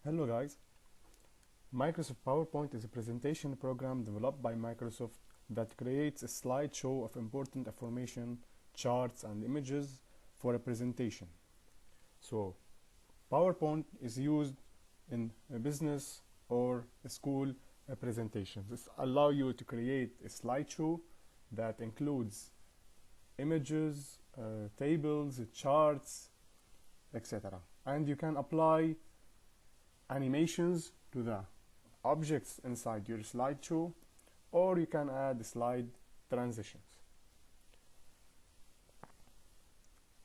Hello guys, Microsoft PowerPoint is a presentation program developed by Microsoft that creates a slideshow of important information, charts and images for a presentation. So PowerPoint is used in a business or a school presentation. This allows you to create a slideshow that includes images, tables, charts, etc. And you can apply animations to the objects inside your slideshow, or you can add slide transitions.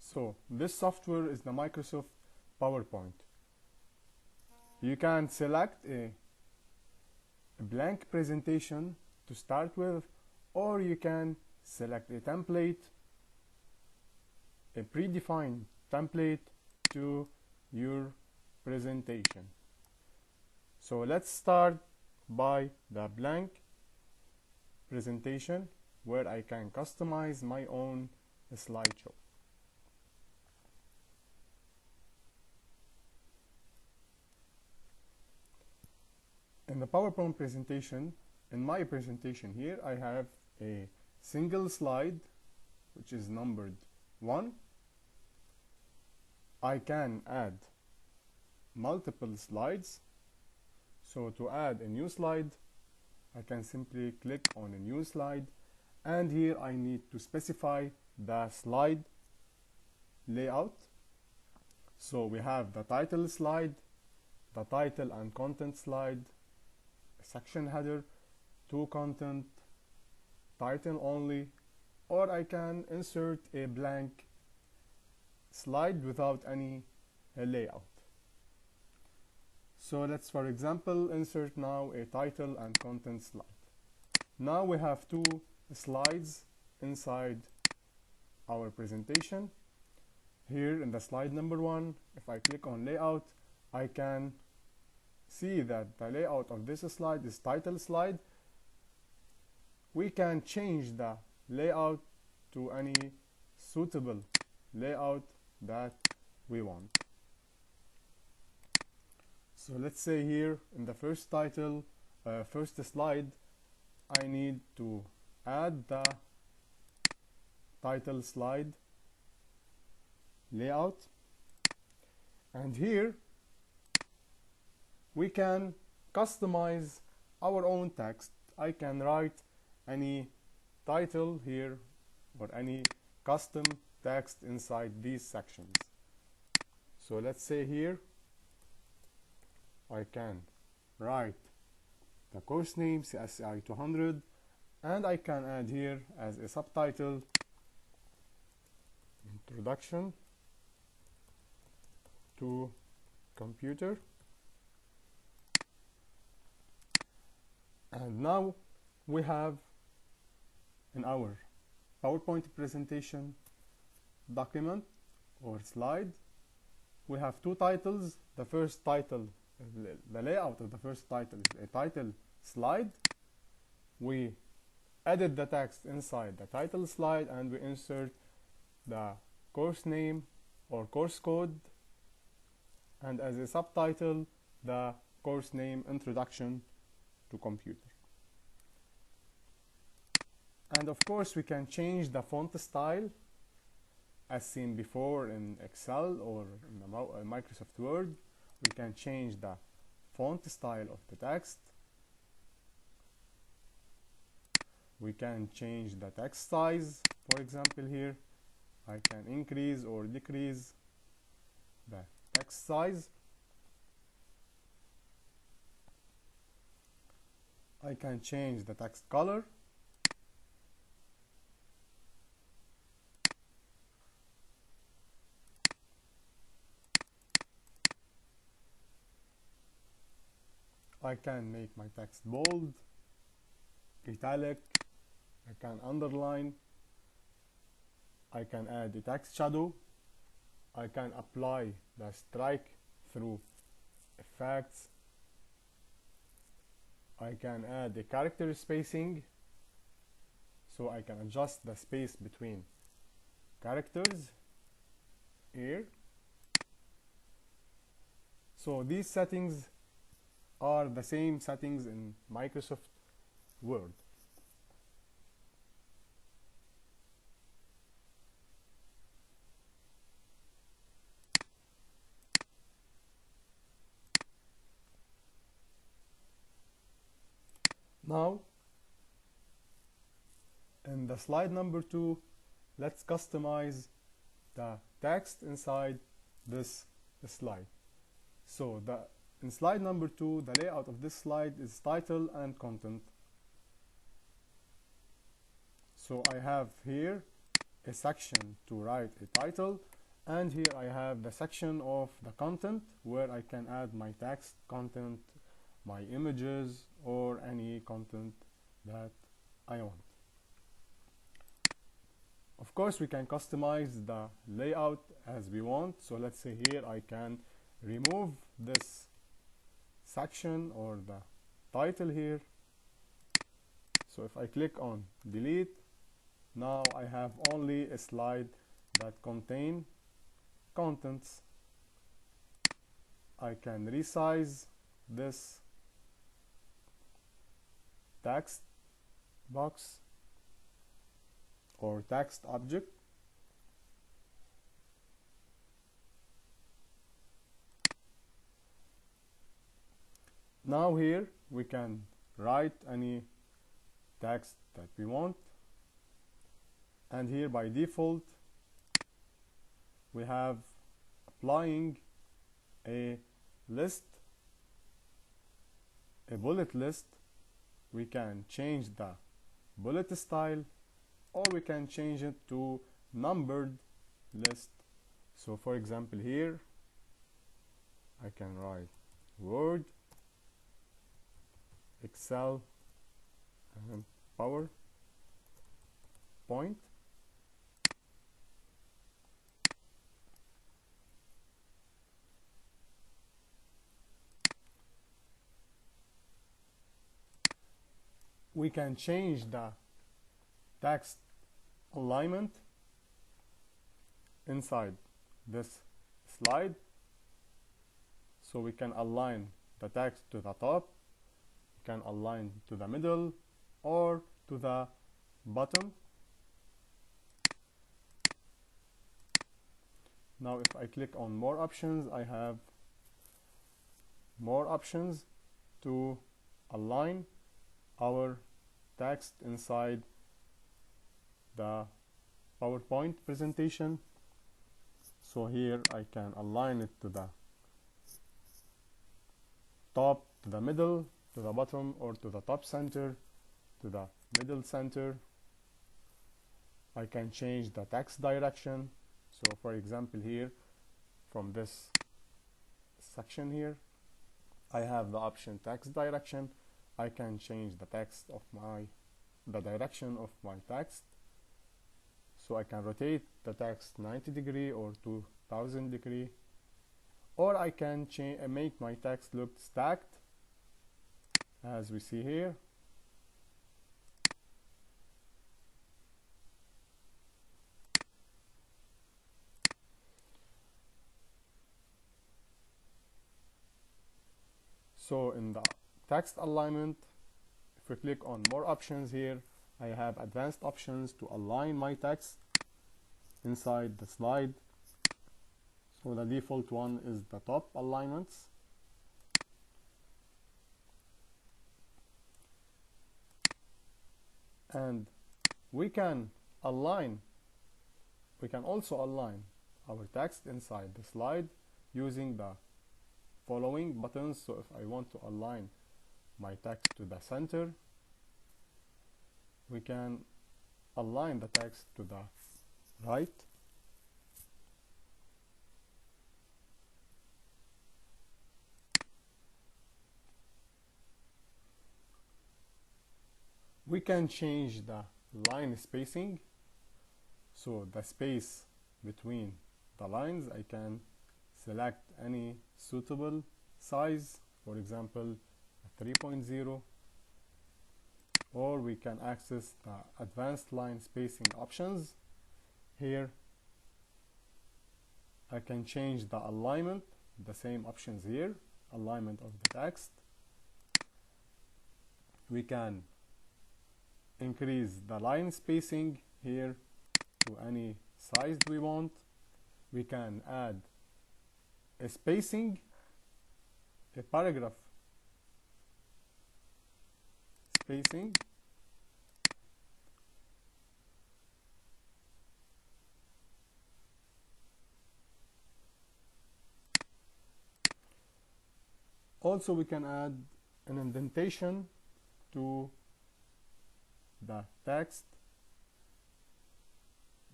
So this software is the Microsoft PowerPoint. You can select a blank presentation to start with, or you can select a template, a predefined template to your presentation. So let's start by the blank presentation where I can customize my own slideshow. In the PowerPoint presentation, in my presentation here, I have a single slide which is numbered 1. I can add multiple slides. So to add a new slide, I can simply click on a new slide, and here I need to specify the slide layout. So we have the title slide, the title and content slide, a section header, to content, title only, or I can insert a blank slide without any layout. So let's, for example, insert now a title and content slide. Now we have two slides inside our presentation. Here in the slide number 1, if I click on layout, I can see that the layout of this slide is title slide. We can change the layout to any suitable layout that we want. So let's say here in the first title, first slide, I need to add the title slide layout, and here we can customize our own text. I can write any title here or any custom text inside these sections. So let's say here I can write the course name CSI 200, and I can add here as a subtitle Introduction to Computer. And now we have in our PowerPoint presentation document or slide, we have two titles. The first title, the layout of the first title is a title slide. We edit the text inside the title slide, and we insert the course name or course code, and as a subtitle the course name Introduction to Computer. And of course we can change the font style as seen before in Excel or in the Microsoft Word. We can change the font style of the text. We can change the text size. For example, here I can increase or decrease the text size. I can change the text color. I can make my text bold, italic, I can underline, I can add a text shadow, I can apply the strike through effects, I can add a character spacing, so I can adjust the space between characters here. So these settings are the same settings in Microsoft Word. Now, in the slide number 2, let's customize the text inside this slide. So in slide number 2, the layout of this slide is title and content. So I have here a section to write a title, and here I have the section of the content where I can add my text content, my images, or any content that I want. Of course, we can customize the layout as we want. So let's say here I can remove this section or the title here. So if I click on delete, now I have only a slide that contain contents. I can resize this text box or text object. Now here we can write any text that we want, and here by default we have applying a list, a bullet list. We can change the bullet style, or we can change it to numbered list. So for example here I can write Word, Excel, and PowerPoint. We can change the text alignment inside this slide. So we can align the text to the top, we can align to the middle, or to the bottom. Now if I click on more options, I have more options to align our text inside the PowerPoint presentation. So here I can align it to the top, to the middle, to the bottom, or to the top center, to the middle center. I can change the text direction. So for example here, from this section here, I have the option text direction. I can change the the direction of my text. So I can rotate the text 90 degree or 2000 degree, or I can make my text look stacked, as we see here. So in the text alignment, if we click on more options here, I have advanced options to align my text inside the slide. So the default one is the top alignments. And we can also align our text inside the slide using the following buttons. So if I want to align my text to the center, we can align the text to the right. We can change the line spacing. So the space between the lines, I can select any suitable size, for example 3.0, or we can access the advanced line spacing options. Here I can change the alignment the same options here, alignment of the text. We can increase the line spacing here to any size we want. We can add a spacing, a paragraph spacing. Also, we can add an indentation to the text.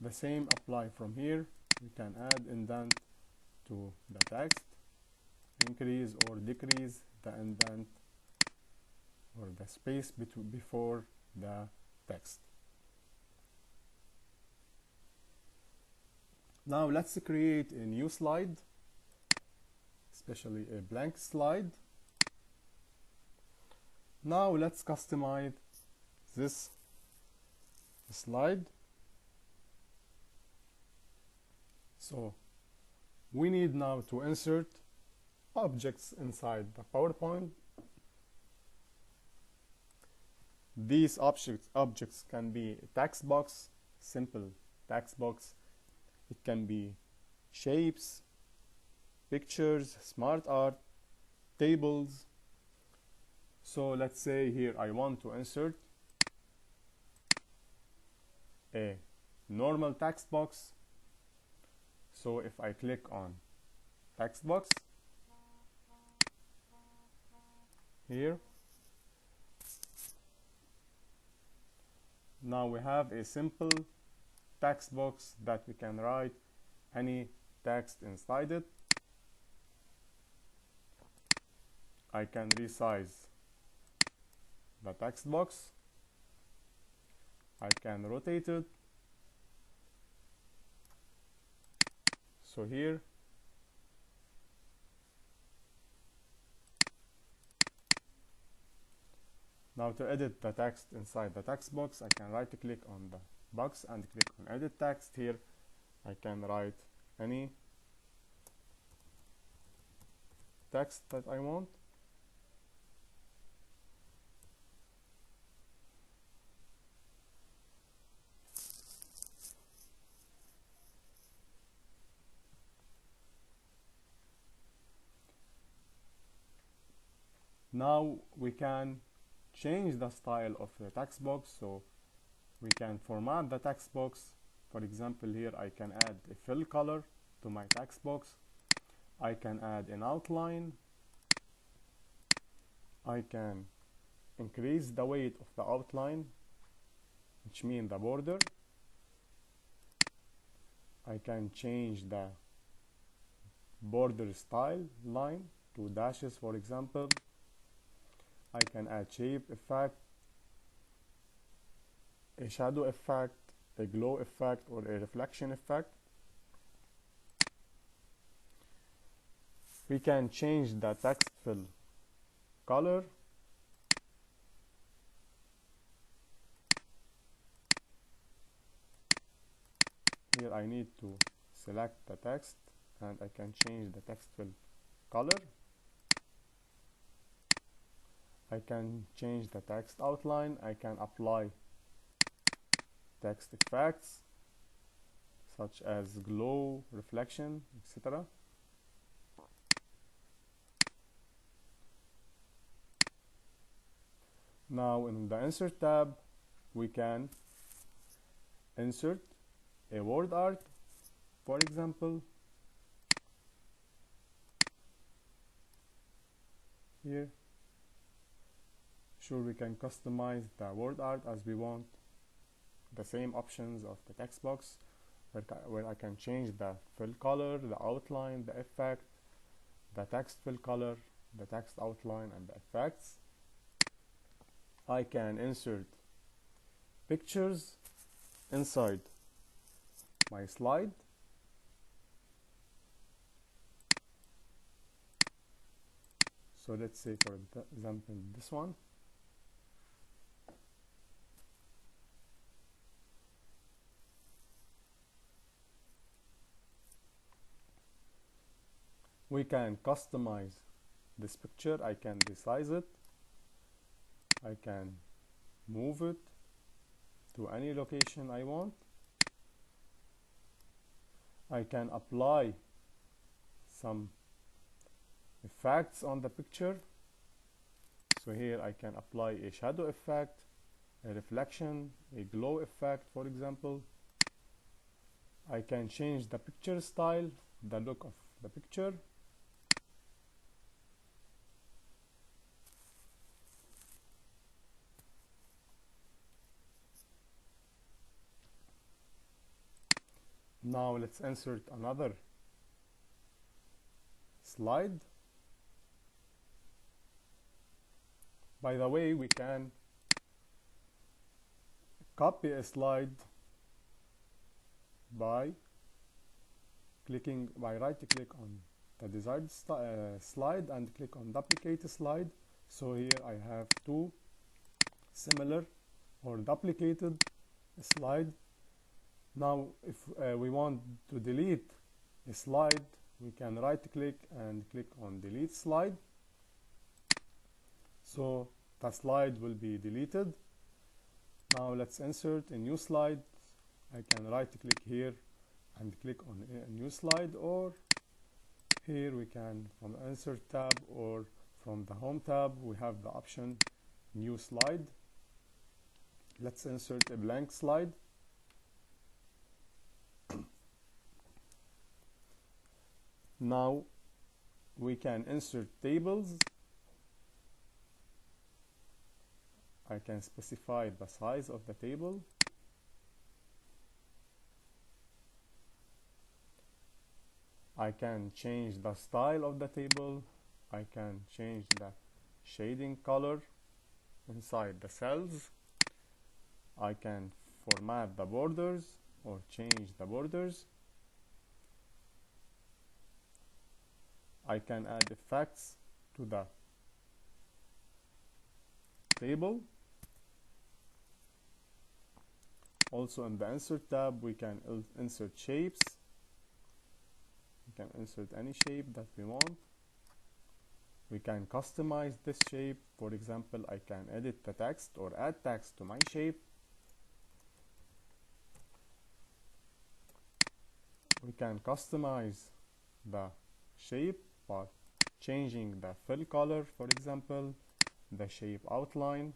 The same apply from here. We can add indent to the text, increase or decrease the indent or the space before the text. Now let's create a new slide, especially a blank slide. Now let's customize this slide. So we need now to insert objects inside the PowerPoint. These objects can be a text box, simple text box. It can be shapes, pictures, SmartArt, tables. So let's say here I want to insert a normal text box. So if I click on text box here, now we have a simple text box that we can write any text inside it. I can resize the text box. I can rotate it. So here now to edit the text inside the text box, I can right click on the box and click on edit text. Here I can write any text that I want. Now we can change the style of the text box, so we can format the text box. For example, here I can add a fill color to my text box. I can add an outline. I can increase the weight of the outline, which means the border. I can change the border style line to dashes, for example. I can add shape effect, a shadow effect, a glow effect, or a reflection effect. We can change the text fill color. Here I need to select the text and I can change the text fill color. I can change the text outline. I can apply text effects such as glow, reflection, etc. Now in the Insert tab, we can insert a word art, for example. Here. Sure, we can customize the word art as we want. The same options of the text box, where I can change the fill color, the outline, the effect, the text fill color, the text outline, and the effects. I can insert pictures inside my slide. So let's say, for example, this one. We can customize this picture. I can resize it. I can move it to any location I want. I can apply some effects on the picture. So here I can apply a shadow effect, a reflection, a glow effect, for example. I can change the picture style, the look of the picture. Now let's insert another slide. By the way, we can copy a slide by right click on the desired slide and click on duplicate slide. So here I have two similar or duplicated slide. Now if we want to delete a slide, we can right click and click on delete slide. So the slide will be deleted. Now let's insert a new slide. I can right click here and click on a new slide, or here we can from insert tab or from the home tab we have the option new slide. Let's insert a blank slide. Now we can insert tables. I can specify the size of the table. I can change the style of the table. I can change the shading color inside the cells. I can format the borders or change the borders. I can add effects to the table. Also in the insert tab we can insert shapes. We can insert any shape that we want. We can customize this shape. For example, I can edit the text or add text to my shape. We can customize the shape by changing the fill color, for example, the shape outline,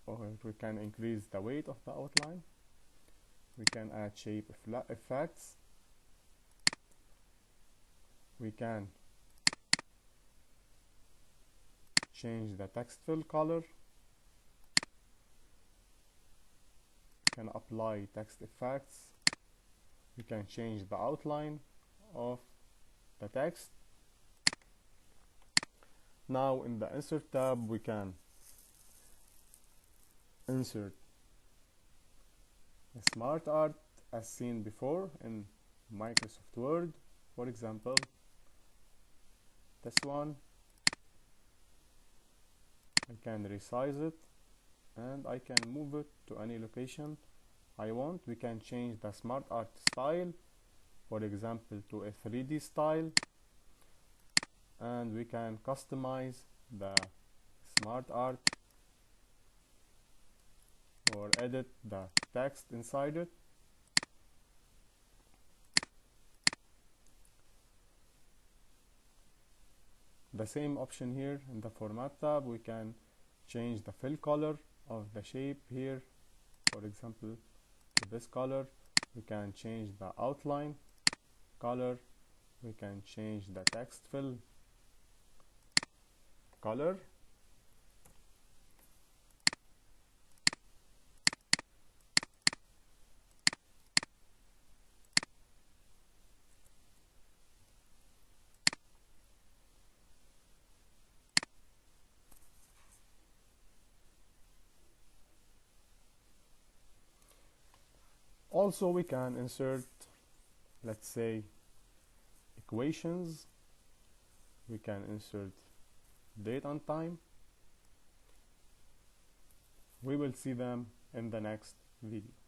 or we can increase the weight of the outline. We can add shape effects. We can change the text fill color. We can apply text effects. We can change the outline of the text. Now in the insert tab we can insert a SmartArt as seen before in Microsoft Word. For example, this one. I can resize it and I can move it to any location I want. We can change the SmartArt style, for example, to a 3D style, and we can customize the SmartArt or edit the text inside it. The same option here in the format tab. We can change the fill color of the shape here, for example to this color. We can change the outline color. We can change the text fill color. Also we can insert, let's say, equations. We can insert date and time. We will see them in the next video.